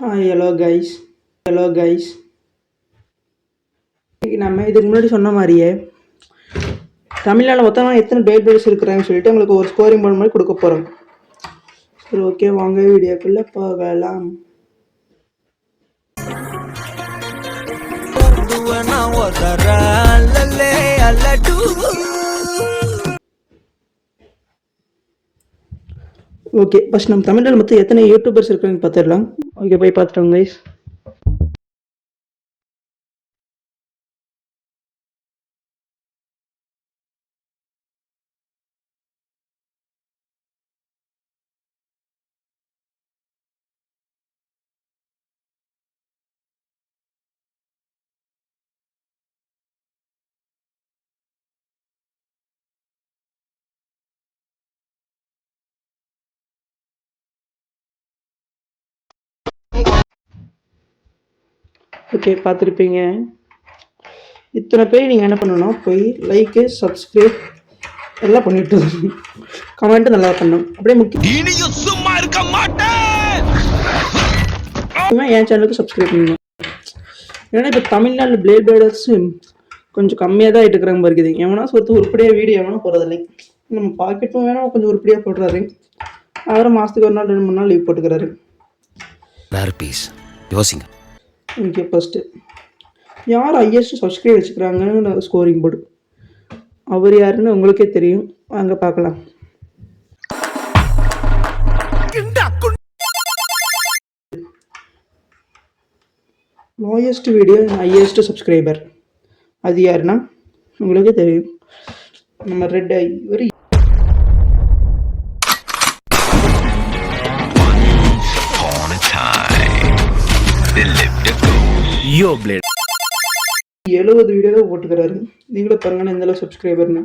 Hello guys. நம்ம இதுக்கு முன்னாடி சொன்ன மாதிரியே தமிழ்நாட்டில் மொத்தமாக எத்தனை பேட் பேர்ஸ் இருக்கிறாங்கன்னு சொல்லிட்டு உங்களுக்கு ஒரு ஸ்கோரிங் போர்டு மாதிரி கொடுக்க போகிறோம். சரி, ஓகே, வாங்க வீடியோக்குள்ளே போகலாம். ஓகே, ஃபர்ஸ்ட் நம்ம தமிழ்நாடு மொத்தம் எத்தனை யூடியூபர்ஸ் இருக்காங்கன்னு பார்த்துடலாம். ஓகே, போய் பார்த்துட்டோம் கைஸ். ஓகே, பார்த்துருப்பீங்க. இத்தனை பேர் நீங்கள் என்ன பண்ணணும்னா போய் லைக்கு, சப்ஸ்கிரைப் எல்லாம் பண்ணிட்டு கமெண்ட்டு நல்லா பண்ணணும். அப்படியே முக்கியம் சும்மா இருக்க மாட்டேன், என் சேனலுக்கு சப்ஸ்கிரைப் பண்ணணும். ஏன்னா இப்போ தமிழ்நாடு பிளேட் பேர்டர்ஸ் கொஞ்சம் கம்மியாக தான் எடுக்கிறாங்க இருக்குது. எவனா சொத்து உருப்படியாக வீடியோ எவனா போடுறதில்லை. நம்ம பாக்கெட்டும் வேணால் கொஞ்சம் உருப்படியாக போடுறாரு. அவரை மாதத்துக்கு ஒரு நாள் 2-3 நாள் லீவ் போட்டுக்கிறாரு. யோசிங்க. ஓகே, ஃபஸ்ட்டு யார் ஹையஸ்ட் சப்ஸ்கிரைப் வச்சுக்கிறாங்கன்னு ஸ்கோரிங் போர்டு. அவர் யாருன்னு உங்களுக்கே தெரியும், வாங்க பார்க்கலாம். லோயஸ்ட் வீடியோ ஹையஸ்ட் சப்ஸ்கிரைபர் அது யாருன்னா உங்களுக்கே தெரியும், நம்ம ரெட் ஐ. ஒரு 70 வீடியோ தான் போட்டுக்கிறாரு. நீங்களும் பாருங்க எந்த அளவு சப்ஸ்கிரைபர்னு.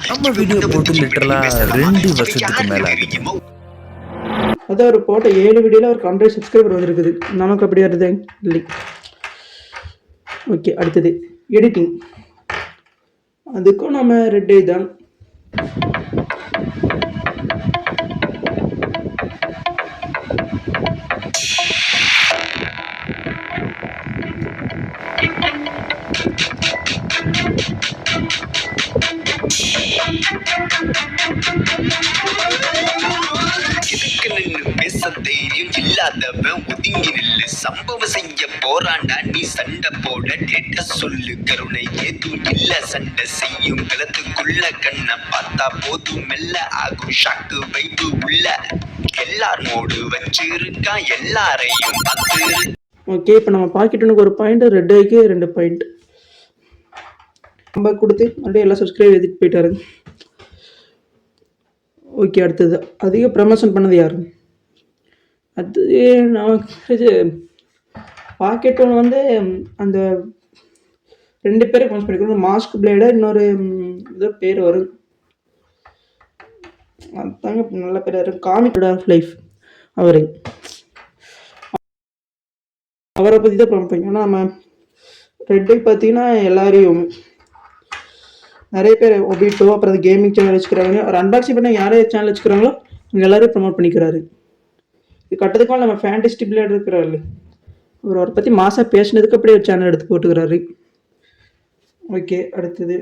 நம்ம வீடியோ போட்டு லிட்டரலா 2 வருஷத்துக்கு மேல ஆகுது. அதான் அவர் போட்ட 7 வீடியோல ஒரு 100 சப்ஸ்கிரைபர் வந்திருக்குது. நமக்கு அப்படி வருது இல்லை. ஓகே, அடுத்தது எடிட்டிங். அதுக்கும் நம்ம ரெட் ஐ தான். சம்பவம் செய்ய போராண்டா நீ சண்டை போட டேட்ட சொல்லு, கருணை ஏதும் இல்ல, சண்டை செய்யும் களத்துக்குள்ள கண்ணை பார்த்தா போதும் மெல்ல ஆகும் ஷாக்கு வைப்பு உள்ள எல்லார் மோடு வச்சிருக்கா எல்லாரையும் பார்த்து. ஓகே, இப்போ நம்ம பாக்கெட்டுனுக்கு ஒரு பாயிண்ட், ரெட் ஐக்கு 2 பாயிண்ட் நம்ம கொடுத்து அப்படியே எல்லாம் சப்ஸ்கிரைப் எழுதிட்டு போயிட்டாரு. ஓகே, அடுத்தது அதிக ப்ரமோஷன் பண்ணது யாரு? அது நமக்கு பாக்கெட் ஒன்று வந்து அந்த 2 பேரை ப்ரமோட் பண்ணிக்கிறோம். மாஸ்க் பிளேடை இன்னொரு ஏதோ பேர் வரும், அதுதாங்க நல்ல பேர் வரும். காமிக் ஆஃப் லைஃப் அவரை பற்றி தான் ப்ரமோட் பண்ணிக்கோம். ஆனால் நம்ம ரெட் ஐ பார்த்தீங்கன்னா எல்லாரையும் நிறைய பேர் ஒபிட்டோ அப்புறம் அது கேமிங் சேனல் வச்சுக்கிறாங்க. ஒரு அன்பாக்சிங் பண்ண யாரே சேனல் வச்சுக்கிறாங்களோ இங்கே எல்லாரையும் ப்ரமோட் பண்ணிக்கிறாரு. இது கட்டதுக்கும் நம்ம ஃபேண்டஸ்டி பிளேட் இருக்கிறாரு, அவரை பற்றி மாசாக பேசினதுக்கு அப்படியே ஒரு சேனல் எடுத்து போட்டுக்கிறாரு. ஓகே, அடுத்தது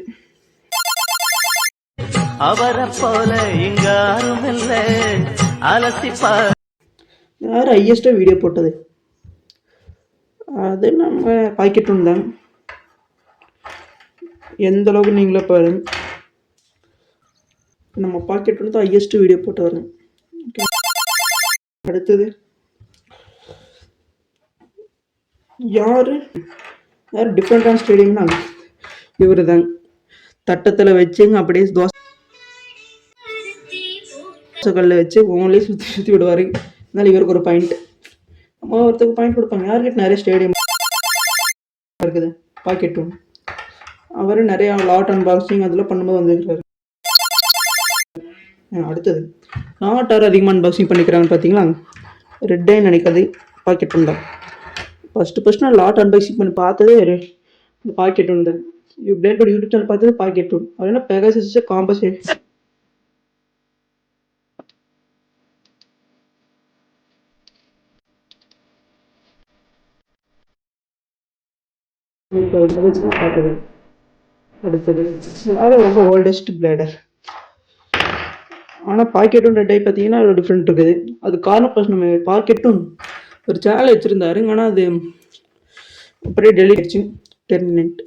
யார் ஹையஸ்டாக வீடியோ போட்டது? அது நம்ம பாக்கெட் ஒன்று தான். எந்த அளவுக்கு நீங்களே பாருங்க, நம்ம பாக்கெட் ஒன்று தான் ஹையஸ்ட் வீடியோ போட்டு வரேன். அடுத்தது யார் டிஃப்ரெண்டான ஸ்டேடியம்னா இவர் தான். தட்டத்தில் வச்சுங்க அப்படியே தோசைக்கல்ல வச்சு ஓன்லி சுற்றி விடுவார். அதனால இவருக்கு ஒரு பாயிண்ட். நம்ம ஒருத்தருக்கு பாயிண்ட் கொடுப்பாங்க. யார்கிட்ட நிறைய ஸ்டேடியம் இருக்குது பாக்கெட் ஒன்று. அவர் நிறையா லாட் அன்பாக்சிங் அதெல்லாம் பண்ணும்போது வந்துருக்காரு. அடுத்தது லாட் யார் அதிகமாக அன்பாக்சிங் பண்ணிக்கிறாங்கன்னு பார்த்தீங்களா, ரெட் ஐ நினைக்காது பாக்கெட் ஒன்று தான். ஃபஸ்ட்டு நான் லாட் அன்பாக்சிங் பண்ணி பார்த்ததே பாக்கெட் ஒன்று தான். பிளேட் யூடியூப் சேனல் பார்த்தது பாக்கெட் ஒன்று. அவர் என்ன பெகாசஸ் காம்பஸ் இப்போ பார்க்குது. அடுத்தது அது ரொம்ப ஓல்டஸ்ட் பிளேடர். ஆனால் பாக்கெட்டும் ரெட் ஐ பார்த்தீங்கன்னா ஒரு டிஃப்ரெண்ட் இருக்குது. அது காரணம் ஃபர்ஸ்ட் நம்ம பாக்கெட்டும் ஒரு சேனல் வச்சுருந்தாரு. ஆனால் அது அப்படியே டெலிட் ஆயிடுச்சு, டெர்மினேட்.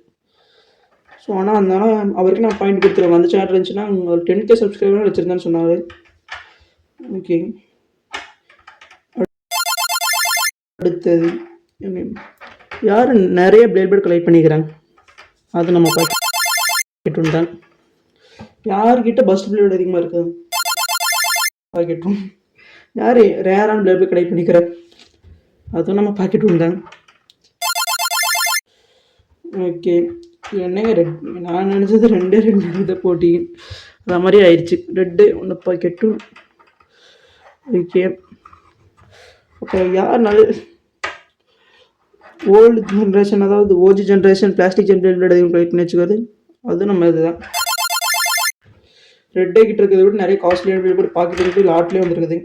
ஸோ ஆனால் அதனால அவருக்கு நான் பாயிண்ட் கொடுத்துருவேன். அந்த சேனல் இருந்துச்சுன்னா ஒரு 10K சப்ஸ்கிரைபர் வச்சுருந்தேன்னு சொன்னார். ஓகே, அடுத்தது யார் நிறைய பிளேட் பேர்ட் கலெக்ட் பண்ணிக்கிறாங்க, அது நம்ம பாக்கெட் தான். யார்கிட்ட பஸ்ட் பிளேட் அதிகமாக இருக்குது பாக்கெட் ரூம். யார் ரேரான பிளேட் பேர்ட் கலெக்ட் பண்ணிக்கிற, அதுவும் நம்ம பாக்கெட் ரூம் தான். ஓகே, என்னங்க ரெட், நான் நினச்சது ரெண்டு இதை போட்டி அந்த மாதிரி ஆயிடுச்சு. ரெட்டு ஒன்று பாக்கெட்டு. ஓகே, அப்போ யார் நல்ல ஓல்டு ஜென்ரேஷன், அதாவது ஓஜி ஜென்ரேஷன் பிளாஸ்டிக் ஜென்ரேட் அதிகம் கலெக்ட் பண்ணி வச்சுக்கிறது, அது நம்ம இதுதான். ரெட்டே கிட்ட இருக்கிறத விட நிறைய காஸ்ட்லியான பிளேட் பேர்ட் பாக்கெட் இருக்குது, லாட்லேயே வந்துருக்குது.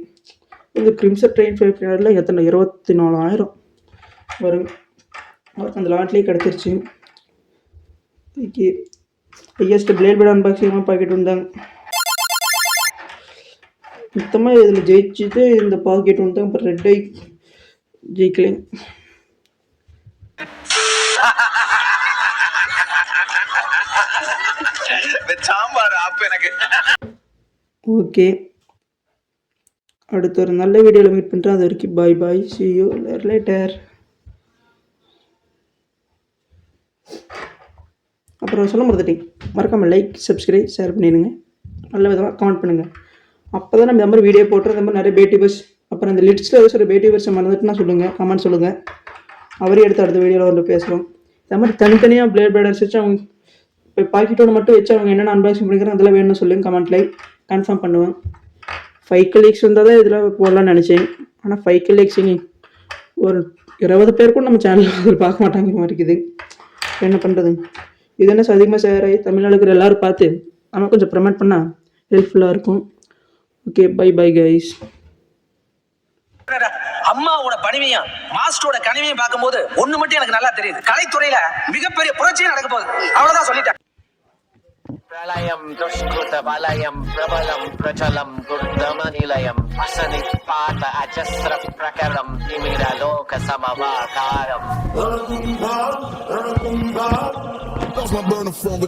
இந்த கிரிம்சன் ட்ரெயின் 500 எத்தனை 24,000 வரும். அவருக்கு அந்த லாட்லேயே கிடச்சிருச்சு. ஓகே, ஹையஸ்ட் பிளேட் பேர்ட் அன்பாக்சிங்காக பாக்கெட் வந்தாங்க. மொத்தமாக இதில் ஜெயிச்சுட்டு இந்த பாக்கெட் வந்தாங்க. அப்புறம் ரெட் ஐ ஜெயிக்கலை. சாம்பார் ஆப் எனக்கு. ஓகே, அடுத்த ஒரு நல்ல வீடியோவில் மீட் பண்ணுறேன். அது வரைக்கும் பாய் பாய், see you later. அப்புறம் சொல்ல மறந்துட்டேன், மறக்காமல் லைக் சப்ஸ்கிரைப் ஷேர் பண்ணிடுங்க, நல்ல விதமாக கமெண்ட் பண்ணுங்கள். அப்போ தான் நம்ம இந்த மாதிரி வீடியோ போட்டுற, இந்த மாதிரி நிறைய பேட்டிவர்ஸ். அப்புறம் இந்த லிஸ்ட்டில் ஏதாச்சும் ஒரு பேட்டிவர்ஸை மறந்துட்டுனா சொல்லுங்கள், கமெண்ட் சொல்லுங்கள். அவரே எடுத்து அடுத்த வீடியோவில் வந்து பேசுகிறோம். இந்த மாதிரி தனித்தனியாக பிளேட் பேர்டர்ஸ் வச்சு அவங்க இப்போ பாக்கெட்டோட மட்டும் வச்சு அவங்க என்னென்ன அன்பாக்சிங் பண்ணிக்கிறாங்க அதெல்லாம் வேணும்னு சொல்லுங்கள், கமெண்ட்லேயே கன்ஃபார்ம் பண்ணுவேன். 5K லைக்ஸ் வந்தால் தான் இதில் போடலான்னு நினச்சேன். ஆனால் 5K லைக்ஸ் ஒரு 20 பேர் கூட நம்ம சேனலில் பார்க்க மாட்டாங்க மாதிரி இருக்குது. என்ன பண்ணுறது, இது என்ன அதிகமாக ஷேர் ஆகி தமிழ்நாடுக்கு எல்லோரும் பார்த்து நம்ம கொஞ்சம் ப்ரமோட் பண்ணால் ஹெல்ப்ஃபுல்லாக இருக்கும். Okay, bye bye guys. அம்மாவோட பணிவையும் மாஸ்டரோட கனிவையும் பார்க்கும்போது ஒண்ணு மட்டும் எனக்கு நல்லா தெரியுது, கலைத்துறையில மிகப்பெரிய புரட்சியே நடக்க போகுது. அவ்வளவுதான் சொல்லிட்டேன். பிரளயம் துஷ்கிருத வலயம் பிரபலம் பிரச்சலம் துர்தமநிலயம் அசனிப்பாத அஜஸ்ர பிரகரம் திமிர லோக சமவாகாரம்.